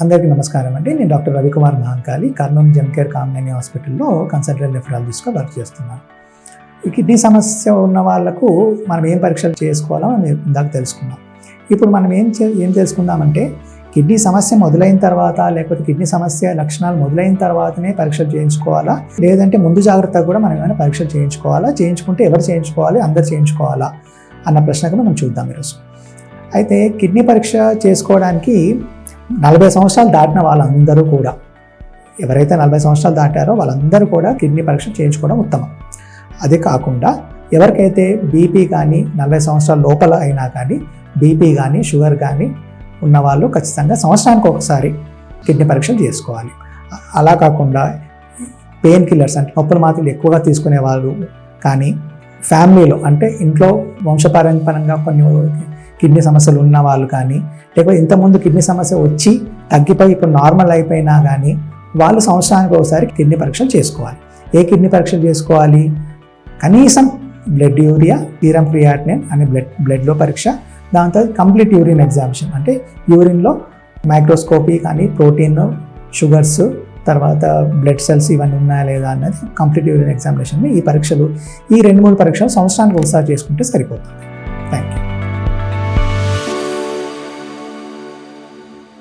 అందరికీ నమస్కారం అండి. నేను డాక్టర్ రవికుమార్ మహంకాళి, కర్నూలు జెమ్కేర్ కామినేని హాస్పిటల్లో కన్సల్టెంట్ నెఫ్రాలజిస్ట్గా వర్క్ చేస్తున్నాను. ఈ కిడ్నీ సమస్య ఉన్న వాళ్ళకు మనం ఏం పరీక్షలు చేసుకోవాలో మనం ఇందాక తెలుసుకున్నాం. ఇప్పుడు మనం ఏం తెలుసుకుందామంటే, కిడ్నీ సమస్య మొదలైన తర్వాత లేకపోతే కిడ్నీ సమస్య లక్షణాలు మొదలైన తర్వాతనే పరీక్షలు చేయించుకోవాలా, లేదంటే ముందు జాగ్రత్తగా కూడా మనం ఏమైనా పరీక్షలు చేయించుకోవాలా, చేయించుకుంటే ఎవరు చేయించుకోవాలి, అందరు చేయించుకోవాలా అన్న ప్రశ్నకు మనం చూద్దాం ఈరోజు. అయితే కిడ్నీ పరీక్ష చేసుకోవడానికి 40 సంవత్సరాలు దాటిన వాళ్ళందరూ కూడా, ఎవరైతే 40 సంవత్సరాలు దాటారో వాళ్ళందరూ కూడా కిడ్నీ పరీక్ష చేయించుకోవడం ఉత్తమం. అదే కాకుండా ఎవరికైతే బీపీ కానీ 40 సంవత్సరాల లోపల అయినా కానీ బీపీ కానీ షుగర్ కానీ ఉన్నవాళ్ళు ఖచ్చితంగా సంవత్సరానికి ఒకసారి కిడ్నీ పరీక్షలు చేసుకోవాలి. అలా కాకుండా పెయిన్ కిల్లర్స్ అంటే నొప్పుల మాత్రలు ఎక్కువగా తీసుకునే వాళ్ళు కానీ, ఫ్యామిలీలో అంటే ఇంట్లో వంశపారంపరంగా కొన్ని కిడ్నీ సమస్యలు ఉన్న వాళ్ళు కానీ, లేకపోతే ఇంతకుముందు కిడ్నీ సమస్య వచ్చి తగ్గిపోయి ఇప్పుడు నార్మల్ అయిపోయినా కానీ వాళ్ళు సంవత్సరానికి ఒకసారి కిడ్నీ పరీక్షలు చేసుకోవాలి. ఏ కిడ్నీ పరీక్షలు చేసుకోవాలి? కనీసం బ్లడ్ యూరియా, సీరం క్రియాటినిన్ అనే బ్లడ్లో పరీక్ష, దాంతో కంప్లీట్ యూరిన్ ఎగ్జామినేషన్ అంటే యూరిన్లో మైక్రోస్కోపీ కానీ ప్రోటీన్, షుగర్స్, తర్వాత బ్లడ్ సెల్స్ ఇవన్నీ ఉన్నాయా లేదా అన్నది కంప్లీట్ యూరిన్ ఎగ్జామినేషన్. ఈ 2-3 పరీక్షలు సంవత్సరానికి ఒకసారి చేసుకుంటే సరిపోతుంది. Thank you.